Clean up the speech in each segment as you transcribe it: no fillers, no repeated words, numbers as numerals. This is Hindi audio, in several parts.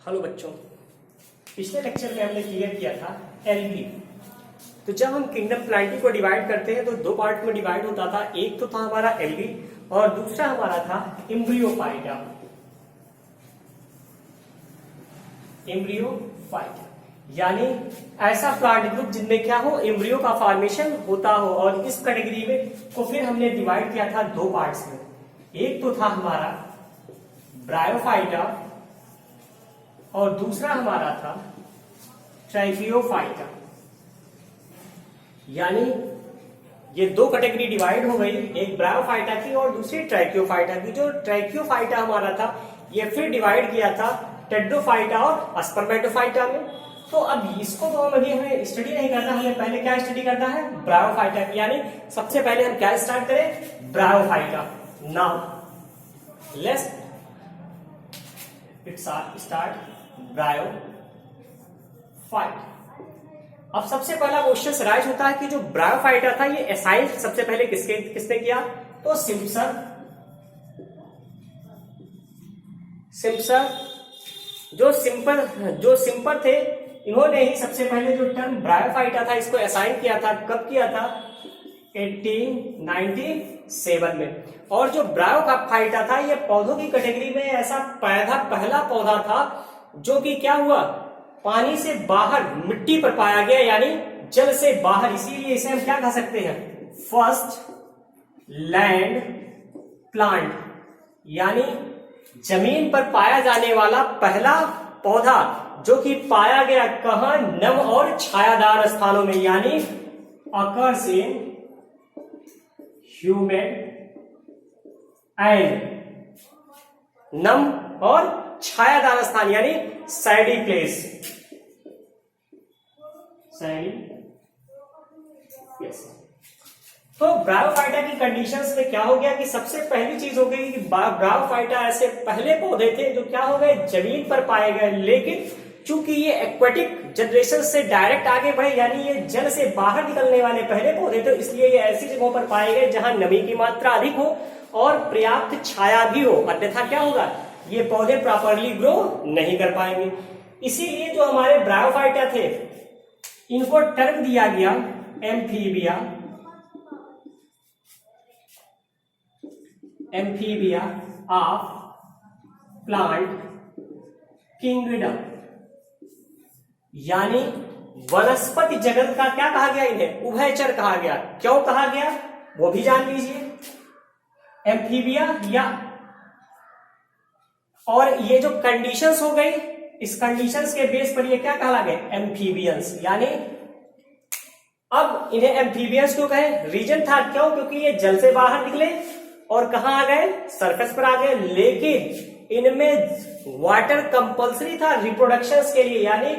हेलो बच्चों, पिछले लेक्चर में हमने क्लियर किया था एलगी। तो जब हम किंगडम प्लांटी को डिवाइड करते हैं तो दो पार्ट में डिवाइड होता था। एक तो था हमारा एलगी और दूसरा हमारा था एम्ब्रियोफाइटा। एम्ब्रियोफाइटा यानी ऐसा प्लांट ग्रुप जिनमें क्या हो, एम्ब्रियो का फॉर्मेशन होता हो। और इस कैटेगरी में को फिर हमने डिवाइड किया था दो पार्ट्स में। एक तो था हमारा ब्रायोफाइटा और दूसरा हमारा था ट्रैकियोफाइटा। यानी ये दो कैटेगरी डिवाइड हो गई, एक ब्रायोफाइटा की और दूसरी ट्रैकियोफाइटा की। जो ट्रैकियोफाइटा हमारा था ये फिर डिवाइड किया था टेट्रोफाइटा और स्पर्मेटोफाइटा में। तो अब इसको तो हमें स्टडी नहीं करना, हमें पहले क्या स्टडी करना है, ब्रायोफाइटा की। यानी सबसे पहले हम क्या स्टार्ट करें, bryophyta. Now let's start bryophyte. अब सबसे पहला क्वेश्चन राइज होता है कि जो ब्रायोफाइटा था ये असाइन सबसे पहले किसने किया, तो सिम्पसन। जो सिंपल थे इन्होंने ही सबसे पहले जो टर्म ब्रायोफाइटा था इसको असाइन किया था। कब किया था, 1897 में। और जो ब्रायोफाइटा था ये पौधों की कैटेगरी में ऐसा पहला पौधा था जो कि क्या हुआ, पानी से बाहर मिट्टी पर पाया गया, यानी जल से बाहर। इसीलिए इसे हम क्या कह सकते हैं, फर्स्ट लैंड प्लांट। यानी जमीन पर पाया जाने वाला पहला पौधा जो कि पाया गया कहां, नम और छायादार स्थानों में। यानी अकर्स इन ह्यूमिड एंड नम और छायादार स्थान, यानी सैडी प्लेस। यस। तो ब्रायोफाइटा की कंडीशंस में क्या हो गया कि सबसे पहली चीज हो गई कि ब्रायोफाइटा ऐसे पहले पौधे थे जो क्या हो गए, जमीन पर पाए गए। लेकिन चूंकि ये एक्वेटिक जनरेशन से डायरेक्ट आगे बढ़े, यानी ये जल से बाहर निकलने वाले पहले पौधे थे, इसलिए ये ऐसी जगहों पर पाए गए जहां नमी की मात्रा अधिक हो और पर्याप्त छाया भी हो। अन्यथा क्या होगा, ये पौधे प्रॉपरली ग्रो नहीं कर पाएंगे। इसीलिए जो हमारे ब्रायोफाइटा थे इनको टर्म दिया गया एम्फीबिया ऑफ प्लांट किंगडम। यानी वनस्पति जगत का क्या कहा गया, इन्हें उभयचर कहा गया। क्यों कहा गया वो भी जान लीजिए। एम्फीबिया या, और ये जो कंडीशंस हो गई, इस कंडीशंस के बेस पर ये क्या कहा गया, एम्फीबियंस। यानी अब इन्हें एम्फीबियंस क्यों कहे, रीजन था क्यों, क्योंकि ये जल से बाहर निकले और कहां आ गए, सरफेस पर आ गए। लेकिन इनमें वाटर कंपल्सरी था रिप्रोडक्शन के लिए, यानी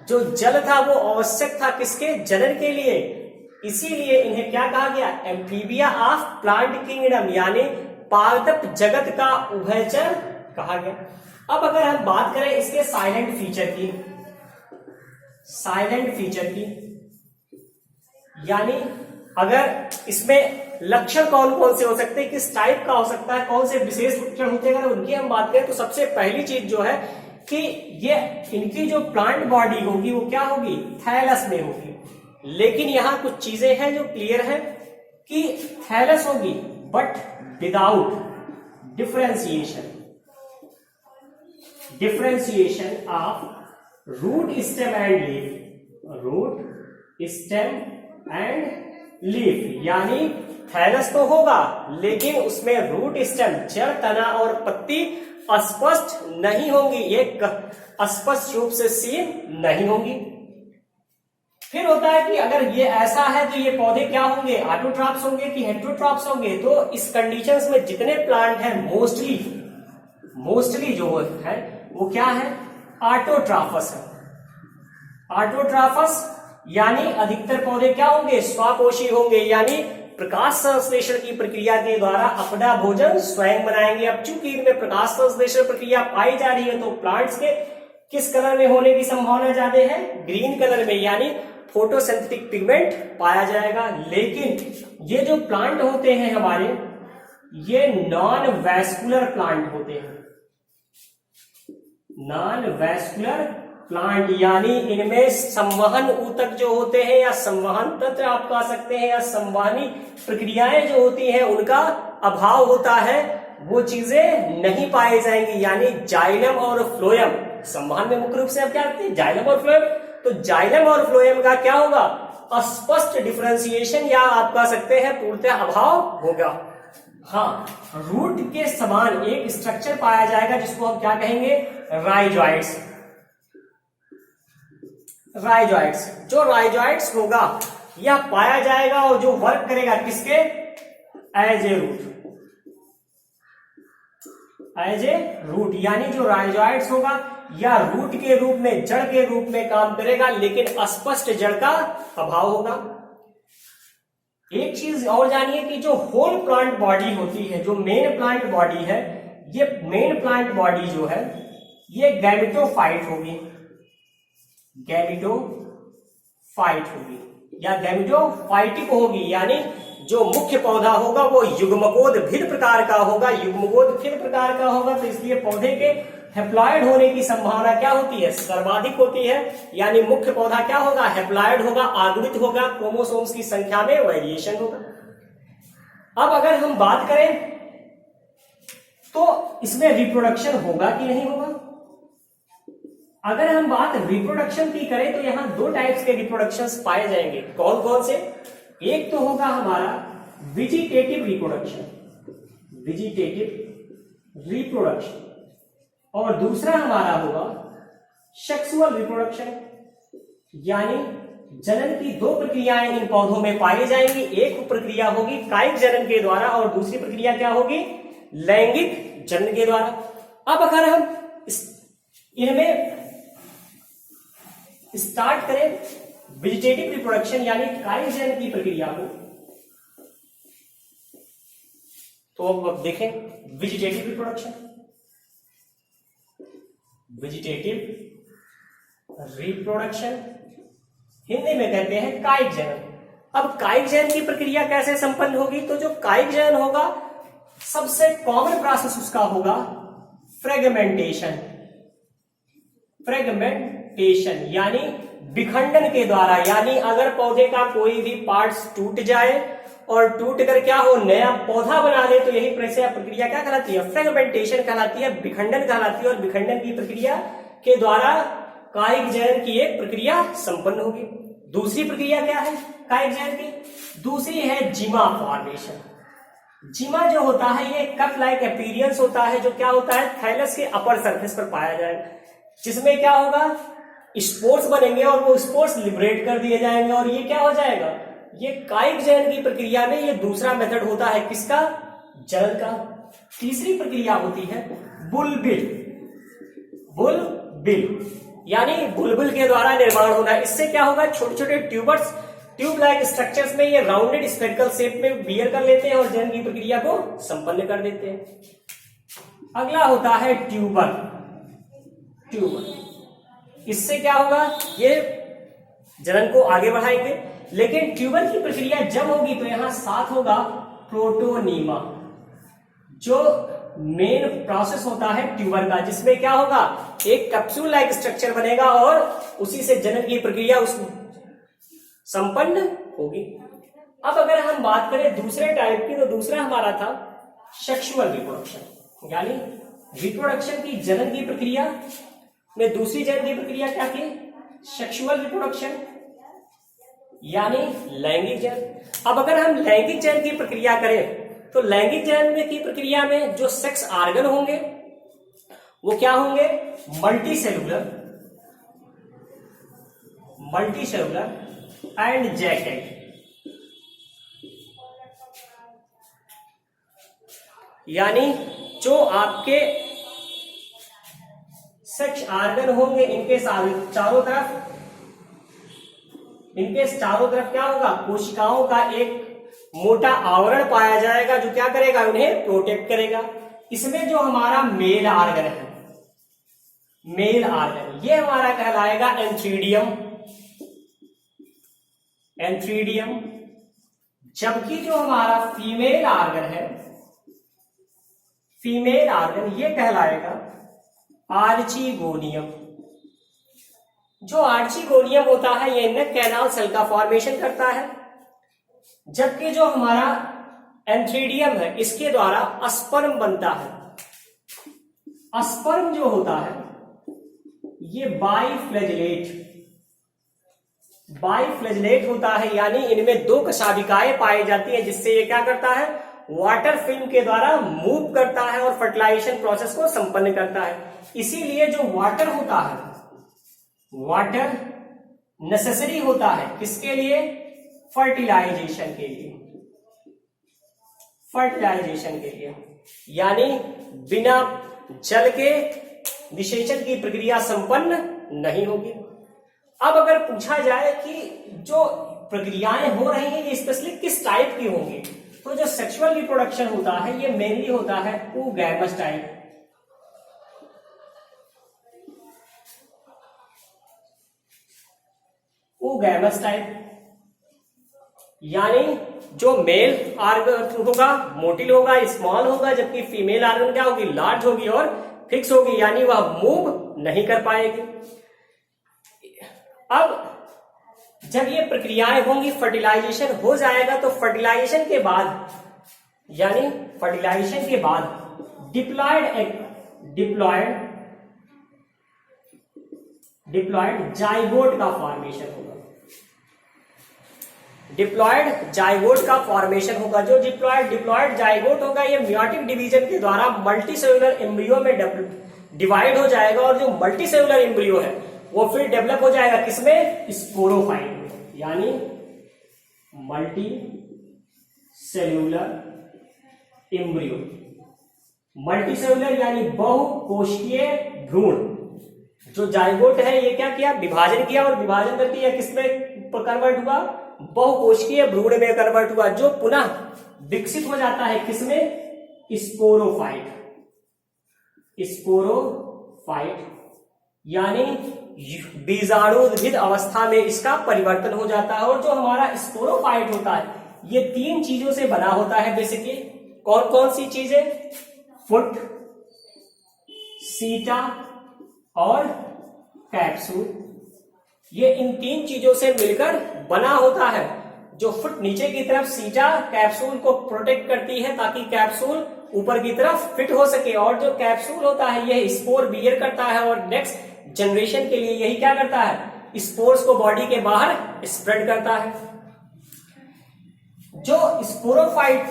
जो जल था वो आवश्यक था किसके, जनन के लिए। इसीलिए इन्हें क्या कहा गया, एम्फीबिया ऑफ प्लांट किंगडम, यानी पादप जगत का उभयचर कहा गया। अब अगर हम बात करें इसके साइलेंट फीचर की, यानी अगर इसमें लक्षण कौन कौन से हो सकते हैं, किस टाइप का हो सकता है, कौन से विशेष लक्षण होते हैं, अगर उनकी हम बात करें तो सबसे पहली चीज जो है कि ये इनकी जो प्लांट बॉडी होगी वो क्या होगी, थैलस में होगी। लेकिन यहां कुछ चीजें हैं जो क्लियर है कि थैलस होगी but without differentiation of root stem and leaf. यानी थैलस तो होगा लेकिन उसमें रूट स्टेम, जड़, तना और पत्ती स्पष्ट नहीं होंगी, एक स्पष्ट रूप से सीन नहीं होंगी। फिर होता है कि अगर ये ऐसा है तो ये पौधे क्या होंगे, ऑटोट्रॉप्स होंगे कि हेटेरोट्रॉप्स होंगे। तो इस कंडीशंस में जितने प्लांट हैं मोस्टली जो है वो क्या है, ऑटोट्रॉफस है। ऑटोट्रॉफस यानी अधिकतर पौधे क्या होंगे, स्वपोषी होंगे, यानी प्रकाश संश्लेषण की प्रक्रिया के द्वारा अपना भोजन स्वयं बनाएंगे। अब चूंकि इनमें प्रकाश संश्लेषण प्रक्रिया पाई जा रही है तो प्लांट्स के किस कलर में होने की संभावना ज्यादा है, ग्रीन कलर में, यानी फोटोसिंथेटिक पिगमेंट पाया जाएगा। लेकिन ये जो प्लांट होते हैं हमारे, ये नॉन वैस्कुलर प्लांट होते हैं। नॉन वैस्कुलर प्लांट, यानी इनमें संवहन ऊतक जो होते हैं या संवहन तंत्र आप कह सकते हैं या संवहनी प्रक्रियाएं जो होती हैं उनका अभाव होता है, वो चीजें नहीं पाई जाएंगी। यानी जाइलम और फ्लोएम, संवहन में मुख्य रूप से आप क्या करते हैं, जाइलम और फ्लोएम। तो जाइलम और फ्लोएम का क्या होगा, अस्पष्ट डिफरेंशिएशन या आप कह सकते हैं पूर्णतः अभाव होगा। हाँ, रूट के समान एक स्ट्रक्चर पाया जाएगा जिसको हम क्या कहेंगे, राइजॉइड्स। राइजॉइड्स, जो राइजॉइड्स होगा यह पाया जाएगा और जो वर्क करेगा किसके, as a root, as a root. यानी जो राइजॉइड्स होगा या रूट के रूप में, जड़ के रूप में काम करेगा, लेकिन अस्पष्ट जड़ का अभाव होगा। एक चीज और जानिए कि जो होल प्लांट बॉडी होती है, जो मेन प्लांट बॉडी है, ये मेन प्लांट बॉडी जो है ये गैमेटोफाइट होगी, गैमेटोफाइट होगी या गैमेटोफाइटिक होगी। यानी जो मुख्य पौधा होगा वो युग्मकोद्भिद प्रकार का होगा, युग्मकोद्भिद प्रकार का होगा। तो इसलिए पौधे के हेप्लॉइड होने की संभावना क्या होती है, सर्वाधिक होती है। यानी मुख्य पौधा क्या होगा, हेप्लॉइड होगा, आगुणित होगा, क्रोमोसोम्स की संख्या में वेरिएशन होगा। अब अगर हम बात करें तो इसमें रिप्रोडक्शन होगा कि नहीं होगा। अगर हम बात रिप्रोडक्शन की करें तो यहां दो टाइप्स के रिप्रोडक्शंस पाए जाएंगे। कौन कौन से, एक तो होगा हमारा वेजिटेटिव रिप्रोडक्शन, वेजिटेटिव रिप्रोडक्शन, और दूसरा हमारा होगा सेक्सुअल रिप्रोडक्शन। यानी जनन की दो प्रक्रियाएं इन पौधों में पाई जाएंगी। एक प्रक्रिया होगी कायिक जनन के द्वारा और दूसरी प्रक्रिया क्या होगी, लैंगिक जनन के द्वारा। अब अगर हम इनमें स्टार्ट करें वेजिटेटिव रिप्रोडक्शन यानी कायिक जनन की प्रक्रिया को, तो अब देखें vegetative reproduction, vegetative reproduction Hindi में कहते हैं कायिक जनन। अब कायिक जनन की प्रक्रिया कैसे संपन्न होगी, तो जो कायिक जनन होगा सबसे कॉमन प्रोसेस उसका होगा फ्रेगमेंटेशन, फ्रेगमेंटेशन यानी विखंडन के द्वारा। यानी अगर पौधे का कोई भी पार्ट्स टूट जाए और टूट कर क्या हो, नया पौधा बना दे, तो यही प्रक्रिया क्या कहलाती है, फ्रेगमेंटेशन कहलाती है, विखंडन कहलाती है। और विखंडन की प्रक्रिया के द्वारा कायिक जनन की एक प्रक्रिया संपन्न होगी। दूसरी प्रक्रिया क्या है कायिक जनन की, दूसरी है जिमा फॉर्मेशन। जिमा जो होता है ये कप लाइक अपीयरेंस होता है, जो क्या होता है थैलस के अपर सरफेस पर पाया जाएगा, जिसमें क्या होगा स्पोर्स बनेंगे और वो स्पोर्स लिबरेट कर दिए जाएंगे और ये क्या हो जाएगा, ये कायिक जनन की प्रक्रिया में ये दूसरा मेथड होता है किसका, जनन का। तीसरी प्रक्रिया होती है बुलबिल, बुलबिल यानी बुलबुल के द्वारा निर्माण होना। इससे क्या होगा, छोटे छोटे ट्यूबर्स, ट्यूब लाइक स्ट्रक्चर्स में ये राउंडेड स्फेरिकल शेप में बियर कर लेते हैं और जनन की प्रक्रिया को संपन्न कर देते हैं। अगला होता है ट्यूबर, ट्यूबर इससे क्या होगा, ये जनन को आगे बढ़ाएंगे। लेकिन ट्यूबर की प्रक्रिया जब होगी तो यहां साथ होगा प्रोटोनीमा, जो मेन प्रोसेस होता है ट्यूबर का, जिसमें क्या होगा एक कैप्सूल लाइक स्ट्रक्चर बनेगा और उसी से जनन की प्रक्रिया उस संपन्न होगी। अब अगर हम बात करें दूसरे टाइप की, तो दूसरा हमारा था सेक्सुअल रिप्रोडक्शन। यानी रिप्रोडक्शन की जनन की प्रक्रिया में दूसरी जनन की प्रक्रिया क्या थी, सेक्सुअल रिप्रोडक्शन यानी लैंगिक जनन। अब अगर हम लैंगिक जनन की प्रक्रिया करें तो लैंगिक जनन की प्रक्रिया में जो सेक्स आर्गन होंगे वो क्या होंगे, मल्टीसेलुलर, मल्टीसेलुलर एंड जैकेट। यानी जो आपके सेक्स आर्गन होंगे इनके चारों तरफ क्या होगा, कोशिकाओं का एक मोटा आवरण पाया जाएगा जो क्या करेगा, उन्हें प्रोटेक्ट करेगा। इसमें जो हमारा मेल आर्गन है, मेल आर्गन ये हमारा कहलाएगा एंथ्रीडियम, एंथ्रीडियम। जबकि जो हमारा फीमेल आर्गन है, फीमेल आर्गन ये कहलाएगा आर्चिगोनियम। जो आर्चिगोनियम होता है ये नेक कैनाल सेल का फॉर्मेशन करता है, जबकि जो हमारा एंथ्रीडियम है इसके द्वारा अस्पर्म बनता है। अस्पर्म जो होता है ये बाइफ्लैजेलेट होता है, यानी इनमें दो कशाभिकाएं पाई जाती है, जिससे ये क्या करता है, वाटर फिल्म के द्वारा मूव करता है और फर्टिलाइजेशन प्रोसेस को संपन्न करता है। इसीलिए जो वाटर होता है, वाटर नेसेसरी होता है किसके लिए, फर्टिलाइजेशन के लिए, फर्टिलाइजेशन के लिए, यानी बिना जल के निषेचन की प्रक्रिया संपन्न नहीं होगी। अब अगर पूछा जाए कि जो प्रक्रियाएं हो रही हैं ये स्पेशली किस टाइप की होंगी, तो जो सेक्सुअल रिप्रोडक्शन होता है ये मेनली होता है oogamous टाइप। oogamous टाइप यानी जो मेल आर्गन होगा मोटिल होगा, स्मॉल होगा, जबकि फीमेल आर्गन क्या होगी, लार्ज होगी और फिक्स होगी, यानी वह मूव नहीं कर पाएगी। अब जब ये प्रक्रियाएं होंगी, फर्टिलाइजेशन हो जाएगा, तो फर्टिलाइजेशन के बाद यानी फर्टिलाइजेशन के बाद डिप्लॉयड जाइगोट का फॉर्मेशन होगा। डिप्लॉयड जाइगोट का फॉर्मेशन होगा। जो डिप्लॉयड जाइगोट होगा ये मियोटिक डिवीजन के द्वारा मल्टीसेलुलर एम्ब्रियो में डिवाइड हो जाएगा, और जो मल्टीसेलुलर एम्ब्रियो है वो फिर डेवलप हो जाएगा किसमें, स्पोरोफाइट में, यानी मल्टी सेल्यूलर एम्ब्रियो। मल्टीसेलुलर यानी बहुकोशिकीय भ्रूण। जो जाइगोट है ये क्या किया, विभाजन किया, और विभाजन करके यह किसमें कन्वर्ट हुआ, बहुकोशिकीय भ्रूण में कन्वर्ट हुआ, जो पुनः विकसित हो जाता है किसमें, स्पोरोफाइट। स्पोरोफाइट यानी बीजाणुद्भिद अवस्था में इसका परिवर्तन हो जाता है। और जो हमारा स्पोरोफाइट होता है ये तीन चीजों से बना होता है बेसिकली। कौन कौन सी चीजें, फुट, सीटा और कैप्सूल। ये इन तीन चीजों से मिलकर बना होता है। जो फुट नीचे की तरफ, सीटा कैप्सूल को प्रोटेक्ट करती है ताकि कैप्सूल ऊपर की तरफ फिट हो सके, और जो कैप्सूल होता है यह स्पोर बियर करता है और नेक्स्ट जनरेशन के लिए यही क्या करता है, स्पोर्स को बॉडी के बाहर स्प्रेड करता है। जो स्पोरोफाइट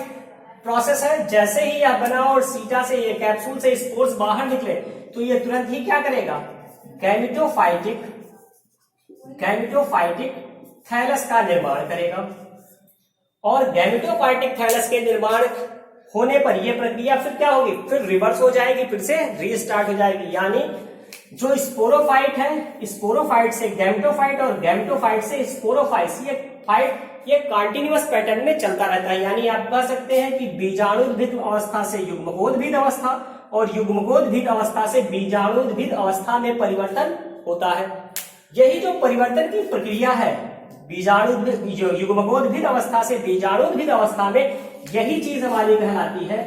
प्रोसेस है, जैसे ही यह बना और सीटा से ये कैप्सूल से स्पोर्स बाहर निकले तो ये तुरंत ही क्या करेगा, गैमेटोफाइटिक थैलस का निर्माण करेगा। और गैमेटोफाइटिक थैलस के निर्माण होने पर यह प्रक्रिया फिर क्या होगी, फिर रिवर्स हो जाएगी, फिर से रीस्टार्ट हो जाएगी। यानी जो स्पोरोफाइट है, स्पोरोफाइट से गैमेटोफाइट और गैमेटोफाइट से स्पोरोफाइट, ये कंटिन्यूअस पैटर्न में चलता रहता है। यानी आप कह सकते हैं कि बीजाणुद्भिद अवस्था से युग्मकोद्भिद अवस्था और युग्मकोद्भिद अवस्था से बीजाणुद्भिद अवस्था में परिवर्तन होता है। यही जो परिवर्तन की प्रक्रिया है युग्मकोद्भिद अवस्था से बीजाणुद्भिद अवस्था में, यही चीज हमारी कहलाती है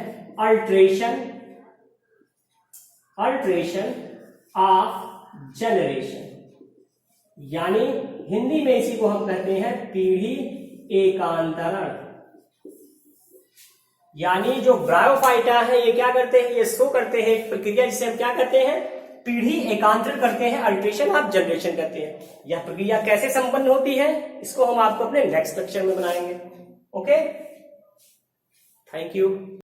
अल्ट्रेशन ऑफ जनरेशन। यानी हिंदी में इसी को हम कहते हैं पीढ़ी एकांतरण। यानी जो ब्रायोफाइटा है ये क्या करते हैं, ये शो करते हैं एक प्रक्रिया जिसे हम क्या कहते हैं, पीढ़ी एकांतरण करते हैं, अल्ट्रेशन ऑफ जनरेशन करते हैं। यह प्रक्रिया कैसे संपन्न होती है इसको हम आपको अपने नेक्स्ट लेक्चर में बनाएंगे। Okay, thank you.